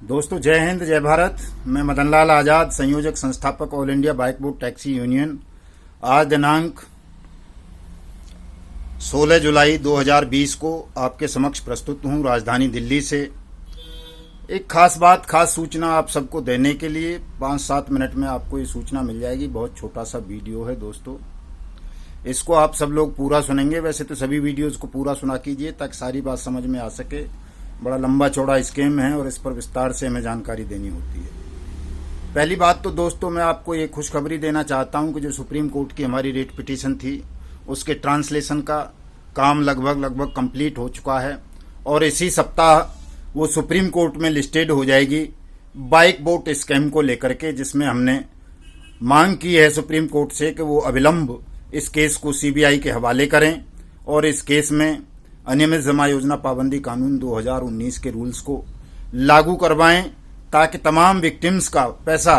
दोस्तों जय हिंद जय भारत। मैं मदन लाल आज़ाद, संयोजक संस्थापक all India bike boat taxi union. आज दिनांक 16 जुलाई 2020 को आपके समक्ष प्रस्तुत हूँ राजधानी दिल्ली से। एक खास बात, खास सूचना आप सबको देने के लिए 5-7 मिनट में आपको ये सूचना मिल जाएगी। बहुत छोटा सा वीडियो है दोस्तों, इसको आप सब लोग पूरा सुनेंगे। वैसे तो सभी वीडियोज़ को पूरा सुना कीजिए ताकि सारी बात समझ में आ सके। बड़ा लंबा चौड़ा स्कीम है और इस पर विस्तार से हमें जानकारी देनी होती है। पहली बात तो दोस्तों मैं आपको ये खुशखबरी देना चाहता हूँ कि जो सुप्रीम कोर्ट की हमारी रेट पिटीशन थी उसके ट्रांसलेशन का काम लगभग कंप्लीट हो चुका है और इसी सप्ताह वो सुप्रीम कोर्ट में लिस्टेड हो जाएगी बाइक बोट स्कैम को लेकर के, जिसमें हमने मांग की है सुप्रीम कोर्ट से कि वो अविलंब इस केस को सीबीआई के हवाले करें और इस केस में अनियमित जमा योजना पाबंदी कानून 2019 के रूल्स को लागू करवाएं ताकि तमाम विक्टिम्स का पैसा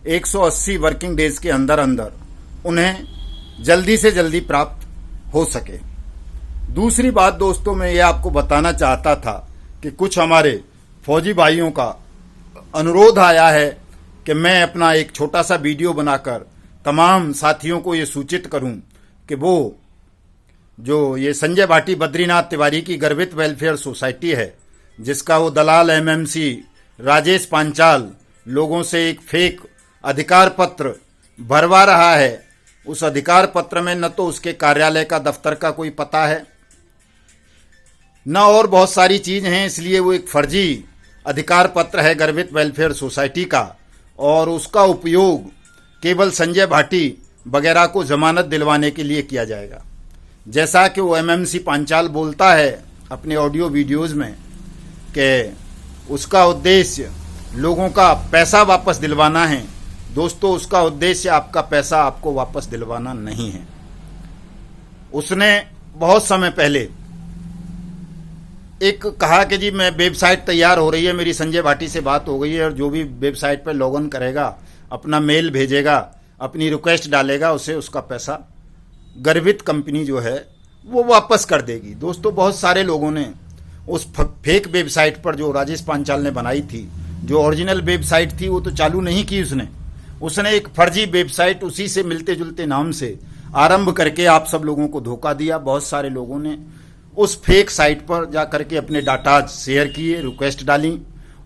180 वर्किंग डेज के अंदर अंदर उन्हें जल्दी से जल्दी प्राप्त हो सके। दूसरी बात दोस्तों मैं ये आपको बताना चाहता था कि कुछ हमारे फौजी भाइयों का अनुरोध आया है कि मैं अपना एक छोटा सा वीडियो बनाकर तमाम साथियों को ये सूचित करूं कि वो जो ये संजय भाटी बद्रीनाथ तिवारी की गर्वित वेलफेयर सोसाइटी है, जिसका वो दलाल एमएमसी राजेश पांचाल लोगों से एक फेक अधिकार पत्र भरवा रहा है, उस अधिकार पत्र में न तो उसके कार्यालय का दफ्तर का कोई पता है न और बहुत सारी चीज हैं। इसलिए वो एक फर्जी अधिकार पत्र है गर्वित वेलफेयर सोसाइटी का और उसका उपयोग केवल संजय भाटी वगैरह को जमानत दिलवाने के लिए किया जाएगा। जैसा कि वो एमएमसी पांचाल बोलता है अपने ऑडियो वीडियोज़ में कि उसका उद्देश्य लोगों का पैसा वापस दिलवाना है। दोस्तों उसका उद्देश्य आपका पैसा आपको वापस दिलवाना नहीं है। उसने बहुत समय पहले एक कहा कि जी मैं वेबसाइट तैयार हो रही है, मेरी संजय भाटी से बात हो गई है और जो भी वेबसाइट पर लॉगिन करेगा अपना मेल भेजेगा, अपनी रिक्वेस्ट डालेगा, उसे उसका पैसा गर्वित कंपनी जो है वो वापस कर देगी। दोस्तों बहुत सारे लोगों ने उस फेक वेबसाइट पर जो राजेश पांचाल ने बनाई थी, जो ओरिजिनल वेबसाइट थी वो तो चालू नहीं की उसने एक फर्जी वेबसाइट उसी से मिलते जुलते नाम से आरंभ करके आप सब लोगों को धोखा दिया। बहुत सारे लोगों ने उस फेक साइट पर जा करके अपने डाटा शेयर किए, रिक्वेस्ट डाली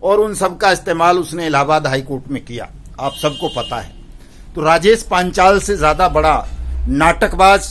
और उन सब का इस्तेमाल उसने इलाहाबाद हाई कोर्ट में किया, आप सबको पता है। तो राजेश पांचाल से ज़्यादा बड़ा नाटकबाज,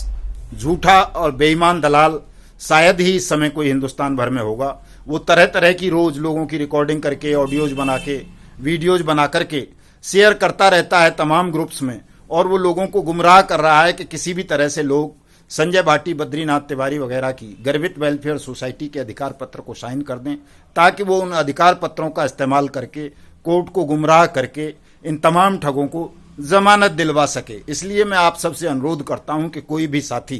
झूठा और बेईमान दलाल शायद ही इस समय कोई हिंदुस्तान भर में होगा। वो तरह तरह की रोज लोगों की रिकॉर्डिंग करके, ऑडियोज बना के, वीडियोज बना करके शेयर करता रहता है तमाम ग्रुप्स में और वो लोगों को गुमराह कर रहा है कि किसी भी तरह से लोग संजय भाटी बद्रीनाथ तिवारी वगैरह की गर्वित वेलफेयर सोसाइटी के अधिकार पत्र को साइन कर दें ताकि वो उन अधिकार पत्रों का इस्तेमाल करके कोर्ट को गुमराह करके इन तमाम ठगों को जमानत दिलवा सके। इसलिए मैं आप सबसे अनुरोध करता हूं कि कोई भी साथी,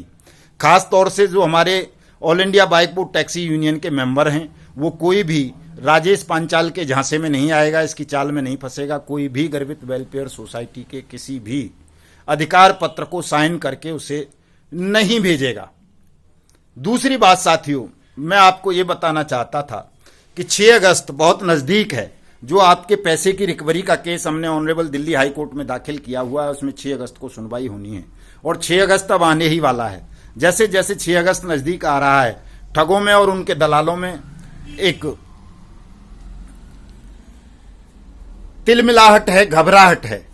खास तौर से जो हमारे all India bike boat taxi union के मेंबर हैं, वो कोई भी राजेश पांचाल के झांसे में नहीं आएगा, इसकी चाल में नहीं फंसेगा। कोई भी गर्वित वेलफेयर सोसाइटी के किसी भी अधिकार पत्र को साइन करके उसे नहीं भेजेगा। दूसरी बात साथियों मैं आपको ये बताना चाहता था कि 6 अगस्त बहुत नज़दीक है। जो आपके पैसे की रिकवरी का केस हमने ऑनरेबल दिल्ली हाई कोर्ट में दाखिल किया हुआ है, उसमें 6 अगस्त को सुनवाई होनी है और 6 अगस्त अब आने ही वाला है। जैसे जैसे 6 अगस्त नज़दीक आ रहा है, ठगों में और उनके दलालों में एक तिलमिलाहट है, घबराहट है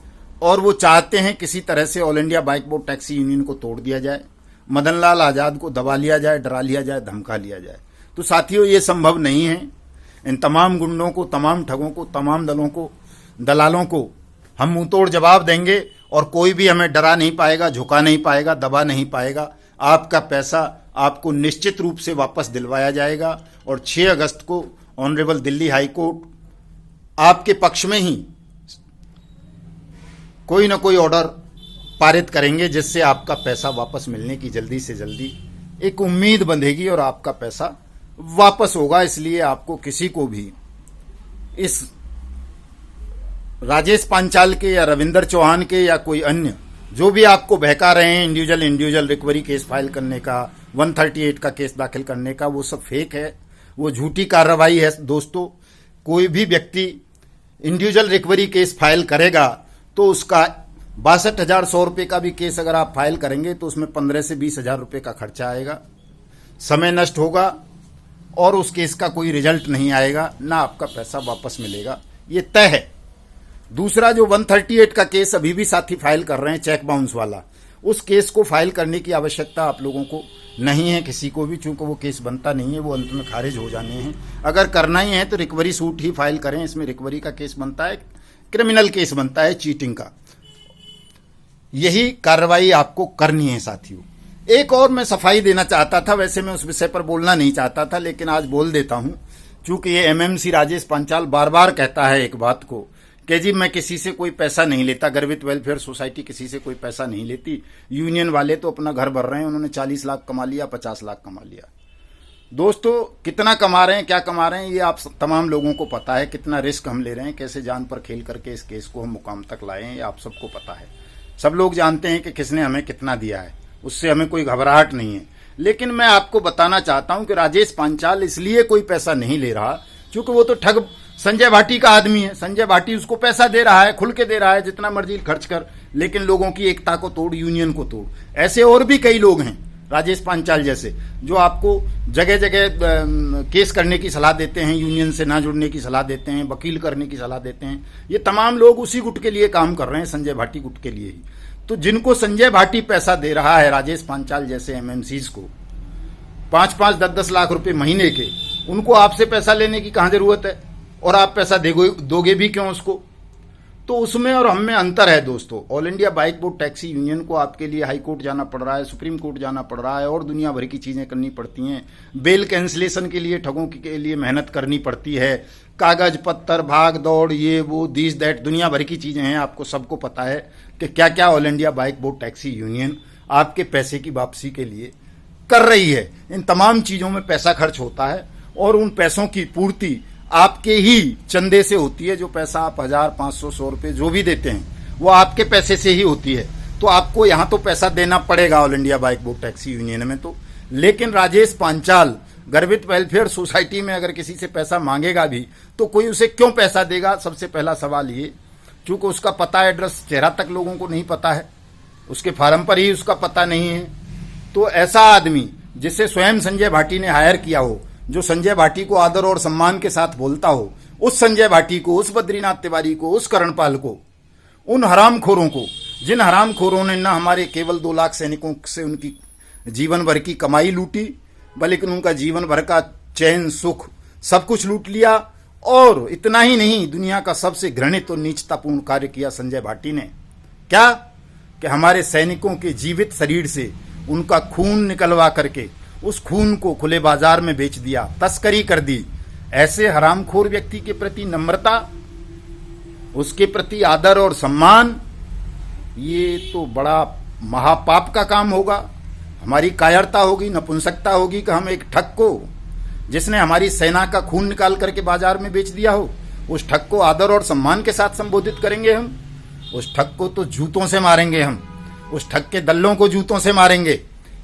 और वो चाहते हैं किसी तरह से all India bike boat taxi union को तोड़ दिया जाए, मदन लाल आज़ाद को दबा लिया जाए, डरा लिया जाए, धमका लिया जाए। तो साथियों ये संभव नहीं है। इन तमाम गुंडों को, तमाम ठगों को, तमाम दलों को, दलालों को हम मुंह तोड़ जवाब देंगे और कोई भी हमें डरा नहीं पाएगा, झुका नहीं पाएगा, दबा नहीं पाएगा। आपका पैसा आपको निश्चित रूप से वापस दिलवाया जाएगा और 6 अगस्त को ऑनरेबल दिल्ली हाई कोर्ट आपके पक्ष में ही कोई ना कोई ऑर्डर पारित करेंगे जिससे आपका पैसा वापस मिलने की जल्दी से जल्दी एक उम्मीद बंधेगी और आपका पैसा वापस होगा। इसलिए आपको किसी को भी इस राजेश पांचाल के या रविंदर चौहान के या कोई अन्य जो भी आपको बहका रहे हैं इंडिविजुअल रिकवरी केस फाइल करने का, 138 का केस दाखिल करने का, वो सब फेक है, वो झूठी कार्रवाई है दोस्तों। कोई भी व्यक्ति इंडिविजुअल रिकवरी केस फाइल करेगा तो उसका 62,100 रुपये का भी केस अगर आप फाइल करेंगे तो उसमें 15 से 20,000 रुपये का खर्चा आएगा, समय नष्ट होगा और उस केस का कोई रिजल्ट नहीं आएगा, ना आपका पैसा वापस मिलेगा, ये तय है। दूसरा जो 138 का केस अभी भी साथी फाइल कर रहे हैं, चेक बाउंस वाला, उस केस को फाइल करने की आवश्यकता आप लोगों को नहीं है किसी को भी, चूंकि वो केस बनता नहीं है, वो अंत में खारिज हो जाने हैं। अगर करना ही है तो रिकवरी सूट ही फाइल करें, इसमें रिकवरी का केस बनता है, क्रिमिनल केस बनता है चीटिंग का। यही कार्रवाई आपको करनी है साथियों। एक और मैं सफाई देना चाहता था, वैसे मैं उस विषय पर बोलना नहीं चाहता था लेकिन आज बोल देता हूं, चूंकि ये एमएमसी राजेश पांचाल बार बार कहता है एक बात को कि जी मैं किसी से कोई पैसा नहीं लेता, गर्वित वेलफेयर सोसाइटी किसी से कोई पैसा नहीं लेती, यूनियन वाले तो अपना घर भर रहे हैं, उन्होंने 40 लाख कमा लिया, 50 लाख कमा लिया। दोस्तों कितना कमा रहे हैं, क्या कमा रहे हैं, ये आप तमाम लोगों को पता है, कितना रिस्क हम ले रहे हैं, कैसे जान पर खेल करके इस केस को हम मुकाम तक लाए हैं, ये आप सबको पता है। सब लोग जानते हैं कि किसने हमें कितना दिया है, उससे हमें कोई घबराहट नहीं है। लेकिन मैं आपको बताना चाहता हूं कि राजेश पांचाल इसलिए कोई पैसा नहीं ले रहा क्योंकि वो तो ठग संजय भाटी का आदमी है। संजय भाटी उसको पैसा दे रहा है, खुल के दे रहा है, जितना मर्जी खर्च कर, लेकिन लोगों की एकता को तोड़, यूनियन को तोड़। ऐसे और भी कई लोग हैं राजेश पांचाल जैसे, जो आपको जगह जगह केस करने की सलाह देते हैं, यूनियन से ना जुड़ने की सलाह देते हैं, वकील करने की सलाह देते हैं। ये तमाम लोग उसी गुट के लिए काम कर रहे हैं, संजय भाटी गुट के लिए ही। तो जिनको संजय भाटी पैसा दे रहा है, राजेश पांचाल जैसे एमएमसीज को 5-5, 10-10 लाख रुपए महीने के, उनको आपसे पैसा लेने की कहां जरूरत है, और आप पैसा दोगे भी क्यों उसको? तो उसमें और हम में अंतर है दोस्तों। All India bike board taxi union को आपके लिए हाई कोर्ट जाना पड़ रहा है, सुप्रीम कोर्ट जाना पड़ रहा है, और दुनिया भर की चीजें करनी पड़ती हैं। बेल कैंसिलेशन के लिए ठगों के लिए मेहनत करनी पड़ती है, कागज पत्तर, भाग दौड़, ये वो, दिस दैट, दुनिया भर की चीजें हैं। आपको सबको पता है कि क्या क्या all India bike board taxi union आपके पैसे की वापसी के लिए कर रही है। इन तमाम चीजों में पैसा खर्च होता है और उन पैसों की पूर्ति आपके ही चंदे से होती है। जो पैसा आप 1000, 500, 100 रुपए जो भी देते हैं वो आपके पैसे से ही होती है। तो आपको यहां तो पैसा देना पड़ेगा all India bike board taxi union में तो। लेकिन राजेश पांचाल गर्वित वेलफेयर सोसाइटी में अगर किसी से पैसा मांगेगा भी तो कोई उसे क्यों पैसा देगा? सबसे पहला सवाल ये, चूंकि उसका पता, एड्रेस, चेहरा तक लोगों को नहीं पता है, उसके फार्म पर ही उसका पता नहीं है। तो ऐसा आदमी जिसे स्वयं संजय भाटी ने हायर किया हो, जो संजय भाटी को आदर और सम्मान के साथ बोलता हो, उस संजय भाटी को, उस बद्रीनाथ तिवारी को, उस करणपाल को, उन हरामखोरों को, जिन हरामखोरों ने न हमारे केवल 2 लाख सैनिकों से उनकी जीवन भर की कमाई लूटी, बल्कि उनका जीवन भर का चैन, सुख, सब कुछ लूट लिया। और इतना ही नहीं, दुनिया का सबसे घृणित और नीचतापूर्ण कार्य किया संजय भाटी ने। क्या? कि हमारे सैनिकों के जीवित शरीर से उनका खून निकलवा करके उस खून को खुले बाजार में बेच दिया, तस्करी कर दी। ऐसे हरामखोर व्यक्ति के प्रति नम्रता, उसके प्रति आदर और सम्मान, ये तो बड़ा महापाप का काम होगा। हमारी कायरता होगी, नपुंसकता होगी कि हम एक ठग को, जिसने हमारी सेना का खून निकाल करके बाजार में बेच दिया हो, उस ठग को आदर और सम्मान के साथ संबोधित करेंगे हम? उस ठग को तो जूतों से मारेंगे हम, उस ठग के दल्लों को जूतों से मारेंगे।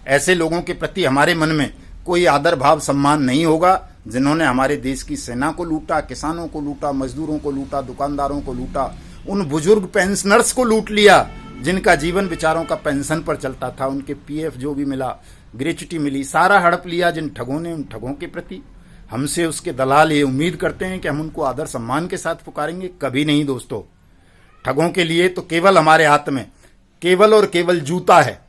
ऐसे लोगों के प्रति हमारे मन में कोई आदर भाव सम्मान नहीं होगा, जिन्होंने हमारे देश की सेना को लूटा, किसानों को लूटा, मजदूरों को लूटा, दुकानदारों को लूटा, उन बुजुर्ग पेंशनर्स को लूट लिया जिनका जीवन बेचारों का पेंशन पर चलता था, उनके पीएफ जो भी मिला, ग्रेच्युटी मिली, सारा हड़प लिया जिन ठगों ने। उन ठगों के प्रति हमसे उसके दलाल ये उम्मीद करते हैं कि हम उनको आदर सम्मान के साथ पुकारेंगे? कभी नहीं दोस्तों। ठगों के लिए तो केवल हमारे हाथ में केवल और केवल जूता है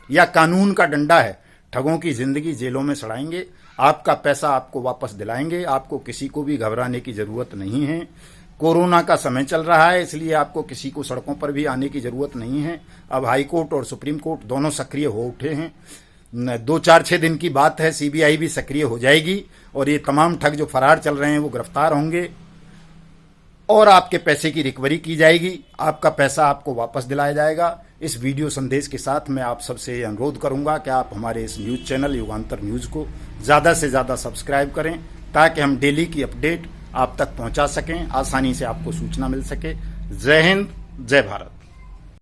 या कानून का डंडा है। ठगों की जिंदगी जेलों में सड़ाएंगे, आपका पैसा आपको वापस दिलाएंगे। आपको किसी को भी घबराने की जरूरत नहीं है। कोरोना का समय चल रहा है, इसलिए आपको किसी को सड़कों पर भी आने की जरूरत नहीं है। अब हाई कोर्ट और सुप्रीम कोर्ट दोनों सक्रिय हो उठे हैं। 2-4-6 दिन की बात है, सीबीआई भी सक्रिय हो जाएगी और ये तमाम ठग जो फरार चल रहे हैं वो गिरफ्तार होंगे और आपके पैसे की रिकवरी की जाएगी। आपका पैसा आपको वापस दिलाया जाएगा। इस वीडियो संदेश के साथ मैं आप सबसे अनुरोध करूंगा कि आप हमारे इस न्यूज चैनल युगांतर न्यूज को ज़्यादा से ज़्यादा सब्सक्राइब करें, ताकि हम डेली की अपडेट आप तक पहुंचा सकें, आसानी से आपको सूचना मिल सके। जय हिंद, जय भारत।